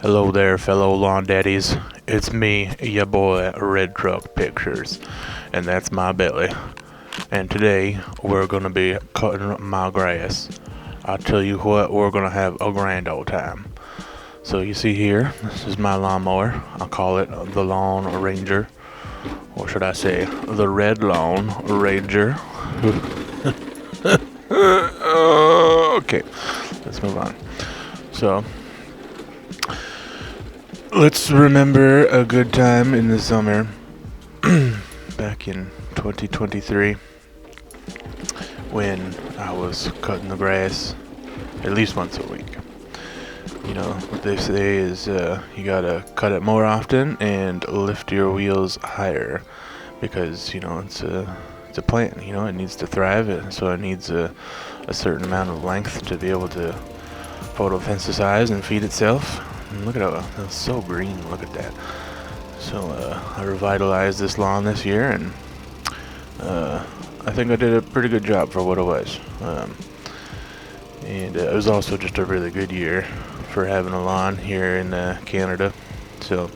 Hello there, fellow lawn daddies. It's me, ya boy, Red Truck Pictures, and that's my belly. And today, we're gonna be cutting my grass. I tell you what, we're gonna have a grand old time. So you see here, this is my lawnmower. I call it the Lawn Ranger, or should I say, the Red Lawn Ranger. Okay, let's move on. So, let's remember a good time in the summer back in 2023 when I was cutting the grass at least once a week. You know, what they say is you gotta cut it more often and lift your wheels higher because, you know, it's a plant, you know, it needs to thrive, so it needs a certain amount of length to be able to photosynthesize and feed itself. And look at how it's so green, look at that. So I revitalized this lawn this year, and I think I did a pretty good job for what it was. And it was also just a really good year for having a lawn here in Canada. So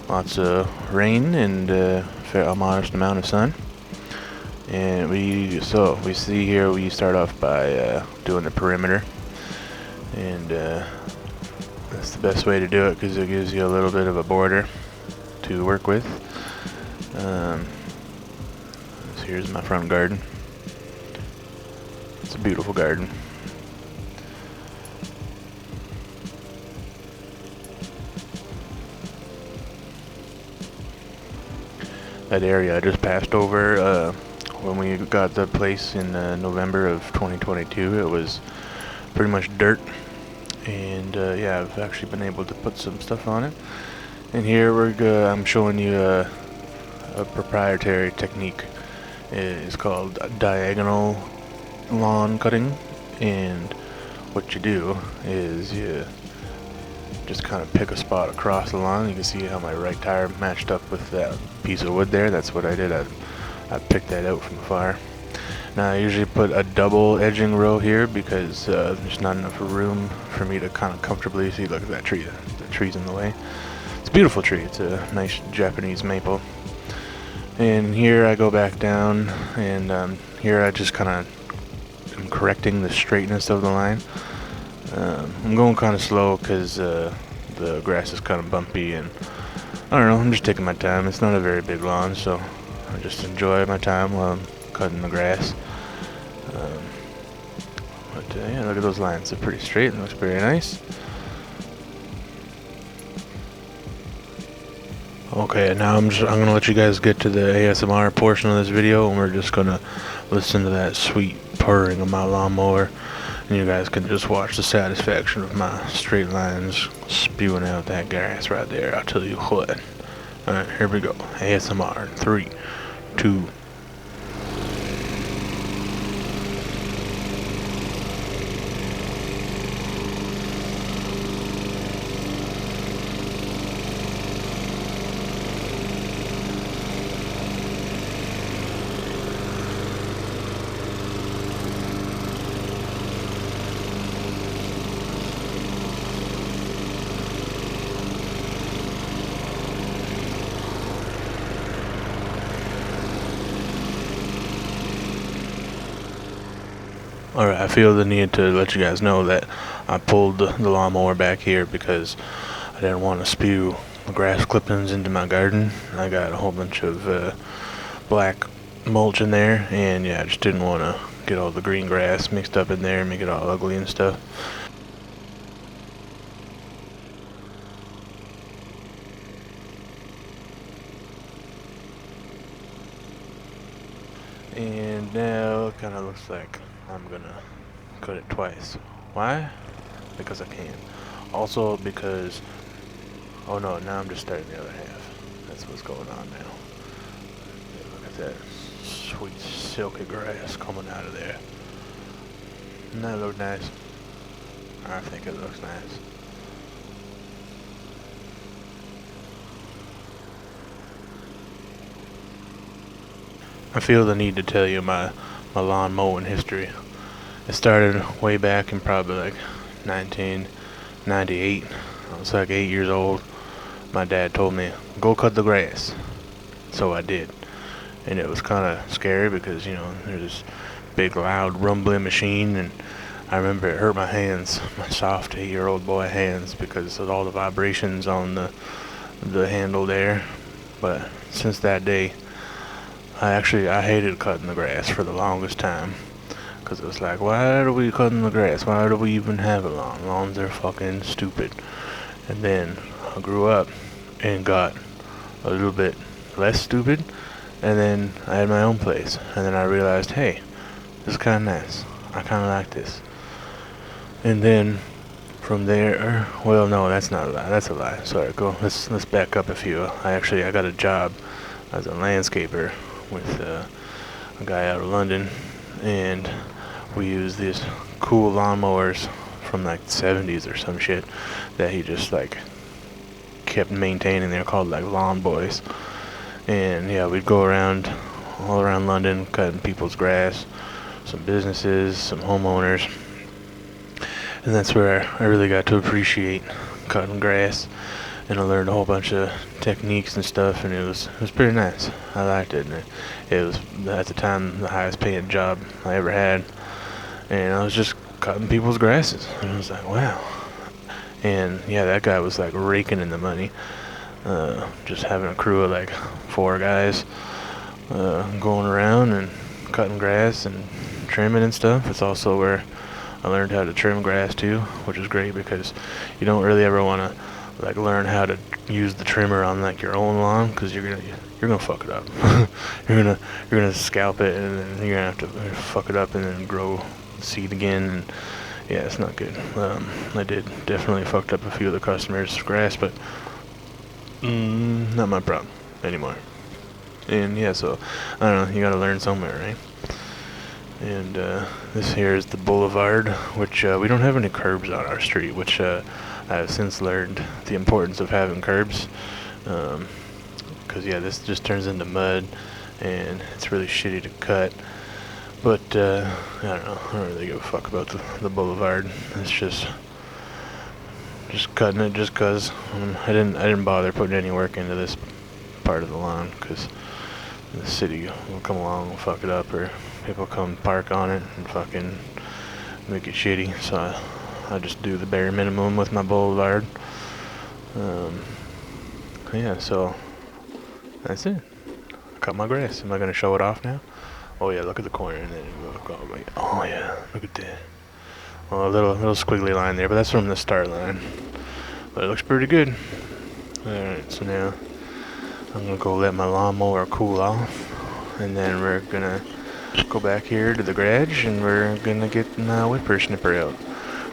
lots of rain and a modest amount of sun. And we see here we start off by doing the perimeter, and that's the best way to do it because it gives you a little bit of a border to work with. So here's my front garden. It's a beautiful garden. That area I just passed over when we got the place in November of 2022, it was pretty much dirt, and yeah, I've actually been able to put some stuff on it. And here I'm showing you a proprietary technique. It's called diagonal lawn cutting, and what you do is you just kind of pick a spot across the lawn. You can see how my right tire matched up with that piece of wood there. That's what I did. I picked that out from afar. Now I usually put a double edging row here because there's not enough room for me to kind of comfortably see. Look at that tree. The tree's in the way. It's a beautiful tree. It's a nice Japanese maple. And here I go back down, and here I just kind of am correcting the straightness of the line. I'm going kind of slow because the grass is kind of bumpy, and I don't know, I'm just taking my time. It's not a very big lawn, so I just enjoy my time while I'm cutting the grass. But yeah, look at those lines. They're pretty straight and looks pretty nice. Okay, now I'm gonna let you guys get to the ASMR portion of this video, and we're just gonna listen to that sweet purring of my lawnmower, and you guys can just watch the satisfaction of my straight lines spewing out that grass right there. I'll tell you what. Alright, here we go. ASMR. 3, 2. Alright, I feel the need to let you guys know that I pulled the lawnmower back here because I didn't want to spew the grass clippings into my garden. I got a whole bunch of black mulch in there, and yeah, I just didn't want to get all the green grass mixed up in there and make it all ugly and stuff. And now it kind of looks like I'm gonna cut it twice. Why? Because I can. Also because, oh no, now I'm just starting the other half. That's what's going on now. Yeah, look at that sweet silky grass coming out of there. Doesn't that look nice? I think it looks nice. I feel the need to tell you my lawn mowing history. It started way back in probably like 1998. I was like 8 years old. My dad told me, go cut the grass. So I did. And it was kind of scary because, you know, there's this big loud rumbling machine, and I remember it hurt my hands, my soft 8-year-old boy hands, because of all the vibrations on the handle there. But since that day, I hated cutting the grass for the longest time. Because it was like, why are we cutting the grass? Why do we even have a lawn? Lawns are fucking stupid. And then I grew up and got a little bit less stupid. And then I had my own place. And then I realized, hey, this is kind of nice. I kind of like this. And then from there, well, no, that's not a lie. That's a lie. Sorry, let's back up a few. I got a job as a landscaper with a guy out of London. And we use these cool lawnmowers from like the 70s or some shit that he just like kept maintaining. They're called like lawn boys. And yeah, we'd go around all around London cutting people's grass, some businesses, some homeowners. And that's where I really got to appreciate cutting grass. And I learned a whole bunch of techniques and stuff, and it was pretty nice. I liked it. And it was at the time the highest paying job I ever had. And I was just cutting people's grasses. And I was like, wow. And yeah, that guy was like raking in the money. Just having a crew of like 4 guys going around and cutting grass and trimming and stuff. It's also where I learned how to trim grass too, which is great because you don't really ever want to like learn how to use the trimmer on like your own lawn, because you're gonna fuck it up. you're gonna scalp it, and then you're gonna have to fuck it up and then grow seed again. And yeah, it's not good. I definitely fucked up a few of the customers' grass, but not my problem anymore. And yeah, so I don't know, you gotta learn somewhere, right? And this here is the boulevard, which we don't have any curbs on our street, which I've since learned the importance of having curbs. Because yeah, this just turns into mud, and it's really shitty to cut. But I don't know, I don't really give a fuck about the boulevard. It's just cutting it just cause. I didn't bother putting any work into this part of the lawn, because the city will come along and fuck it up, or people come park on it and fucking make it shitty. So I just do the bare minimum with my boulevard. Yeah, so that's it. Cut my grass. Am I gonna show it off now? Oh yeah, look at the corner, and then oh yeah, look at that. Well, a little squiggly line there, but that's from the start line. But it looks pretty good. Alright, so now I'm gonna go let my lawnmower cool off, and then we're gonna go back here to the garage, and we're gonna get my whipper snipper out,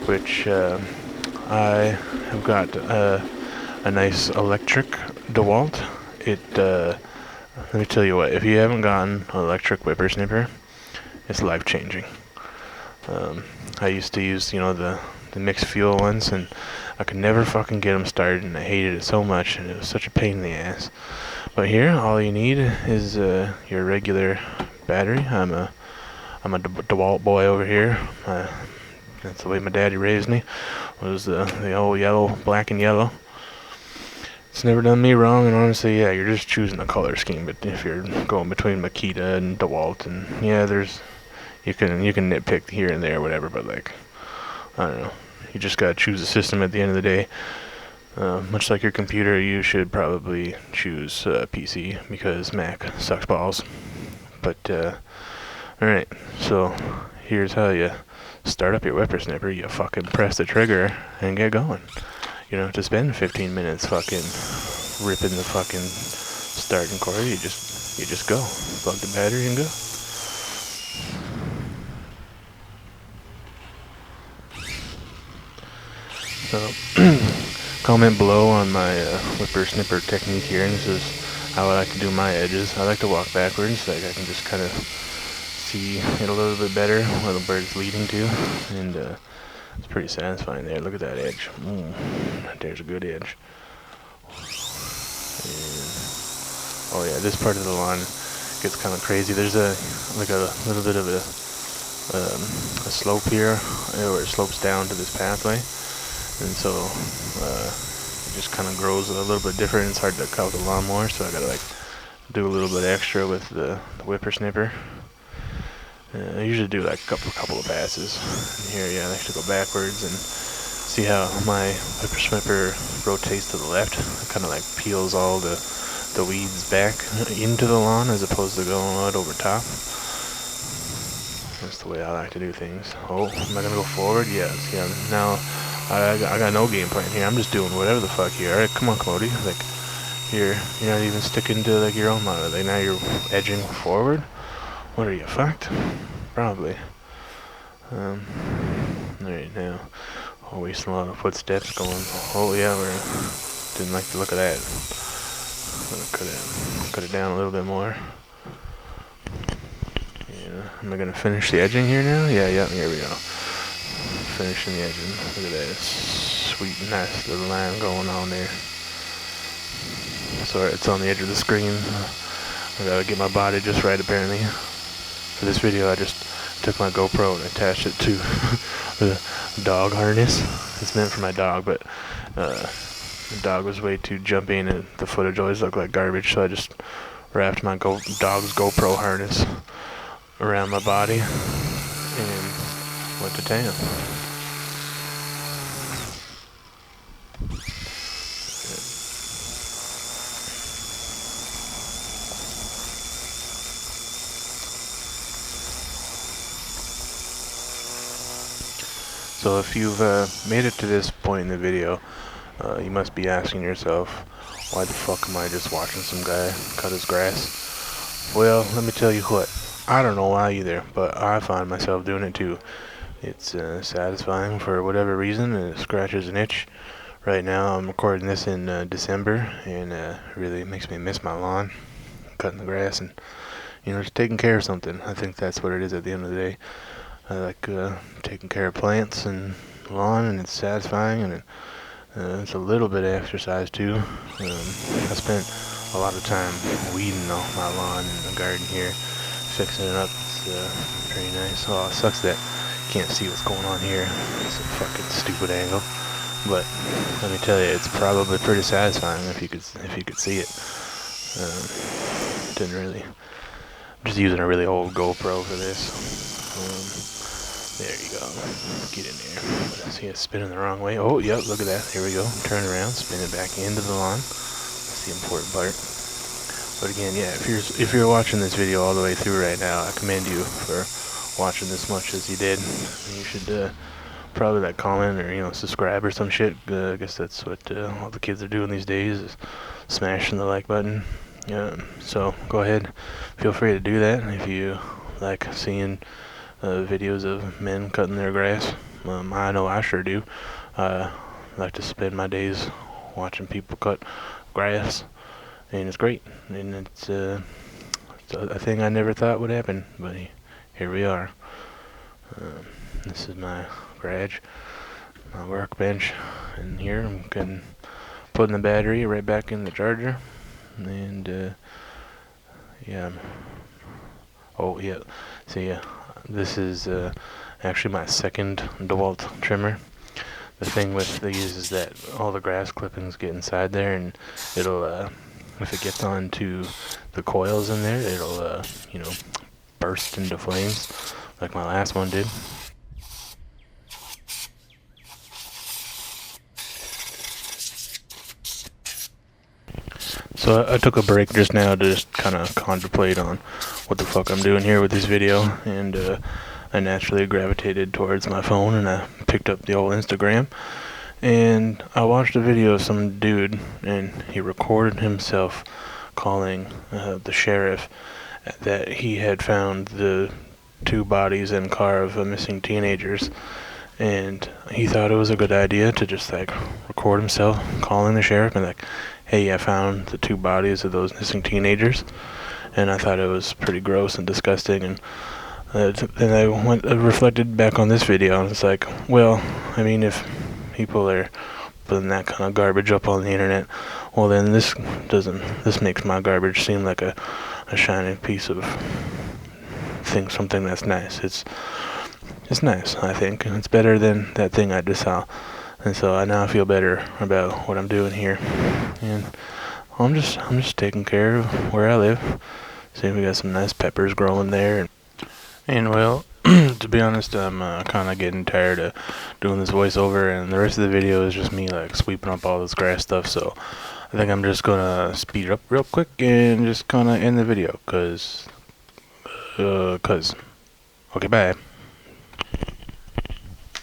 which I have got a nice electric DeWalt. Let me tell you what, if you haven't gotten an electric whipper snipper, it's life changing. I used to use, the mixed fuel ones, and I could never fucking get them started, and I hated it so much, and it was such a pain in the ass. But here, all you need is your regular battery. I'm a DeWalt boy over here. That's the way my daddy raised me. Was the old yellow, black and yellow. It's never done me wrong, and honestly, yeah, you're just choosing a color scheme. But if you're going between Makita and DeWalt, and yeah, you can nitpick here and there, whatever. But like, I don't know, you just gotta choose a system at the end of the day. Much like your computer, you should probably choose PC, because Mac sucks balls. But alright, so here's how you start up your whipper snipper. You fucking press the trigger and get going. You don't have to spend 15 minutes fucking ripping the fucking starting cord. You just go. Plug the battery and go. So, comment below on my whipper snipper technique here, and this is how I like to do my edges. I like to walk backwards, so I can just kind of see it a little bit better where the bird's leading to, and it's pretty satisfying there. Look at that edge. There's a good edge. And, oh yeah, this part of the lawn gets kind of crazy. There's a little bit of a slope here, where it slopes down to this pathway, and so just kind of grows a little bit different. It's hard to cut with a lawnmower, so I gotta like do a little bit extra with the whippersnipper. I usually do like a couple of passes. And here, yeah, I like to go backwards and see how my whippersnipper rotates to the left. It kind of like peels all the weeds back into the lawn as opposed to going out over top. That's the way I like to do things. Oh, am I gonna go forward? Yes. Yeah. Now, I got no game plan here. I'm just doing whatever the fuck here. All right, come on, Cody. Like, you're not even sticking to like your own motto. Like now you're edging forward. What are you, fucked? Probably. All right, now. Oh, wasting a lot of footsteps going. Oh yeah, didn't like the look of that. Cut it down a little bit more. Yeah, am I gonna finish the edging here now? Yeah, here we go. Finishing the edging. Look at that sweet, nice little line going on there. Sorry, it's on the edge of the screen. I gotta get my body just right apparently. For this video, I just took my GoPro and attached it to the dog harness. It's meant for my dog, but the dog was way too jumpy and the footage always looked like garbage, so I just wrapped my dog's GoPro harness around my body and went to town. So if you've made it to this point in the video, you must be asking yourself, why the fuck am I just watching some guy cut his grass? Well, let me tell you what, I don't know why either, but I find myself doing it too. It's satisfying for whatever reason, and it scratches an itch. Right now I'm recording this in December, and really makes me miss my lawn, cutting the grass, and just taking care of something. I think that's what it is at the end of the day. I like taking care of plants and lawn, and it's satisfying, and it's a little bit of exercise too. I spent a lot of time weeding off my lawn in the garden here, fixing it up. It's pretty nice. Oh, it sucks that you can't see what's going on here. It's a fucking stupid angle, but let me tell you, it's probably pretty satisfying if you could see it. Didn't really. I'm just using a really old GoPro for this. There you go. Get in there. See it spinning the wrong way. Oh, yep, look at that. Here we go. Turn around, spin it back into the lawn. That's the important part. But again, yeah, if you're watching this video all the way through right now, I commend you for watching this much as you did. You should probably like comment or subscribe or some shit. I guess that's what all the kids are doing these days, is smashing the like button. So go ahead, feel free to do that if you like seeing videos of men cutting their grass. I know I sure do. I like to spend my days watching people cut grass, and it's great. And it's a thing I never thought would happen, but here we are. This is my garage, my workbench, and here I'm putting the battery right back in the charger, and yeah. Oh yeah, see, this is actually my second DeWalt trimmer. The thing with these is that all the grass clippings get inside there, and it'll, if it gets onto the coils in there, it'll, burst into flames, like my last one did. So I took a break just now to just kind of contemplate on what the fuck I'm doing here with this video, and I naturally gravitated towards my phone, and I picked up the old Instagram, and I watched a video of some dude, and he recorded himself calling the sheriff that he had found the 2 bodies and car of missing teenagers, and he thought it was a good idea to just like record himself calling the sheriff and like, hey, I found the 2 bodies of those missing teenagers. And I thought it was pretty gross and disgusting, and then I reflected back on this video, and it's like, well, I mean, if people are putting that kind of garbage up on the internet, well then this makes my garbage seem like a shiny piece of something that's nice. It's nice, I think. It's better than that thing I just saw And so I now feel better about what I'm doing here. And I'm just taking care of where I live. See, we got some nice peppers growing there. And well, to be honest, I'm kind of getting tired of doing this voiceover, and the rest of the video is just me like sweeping up all this grass stuff. So I think I'm just gonna speed it up real quick and just kind of end the video, cause okay, bye.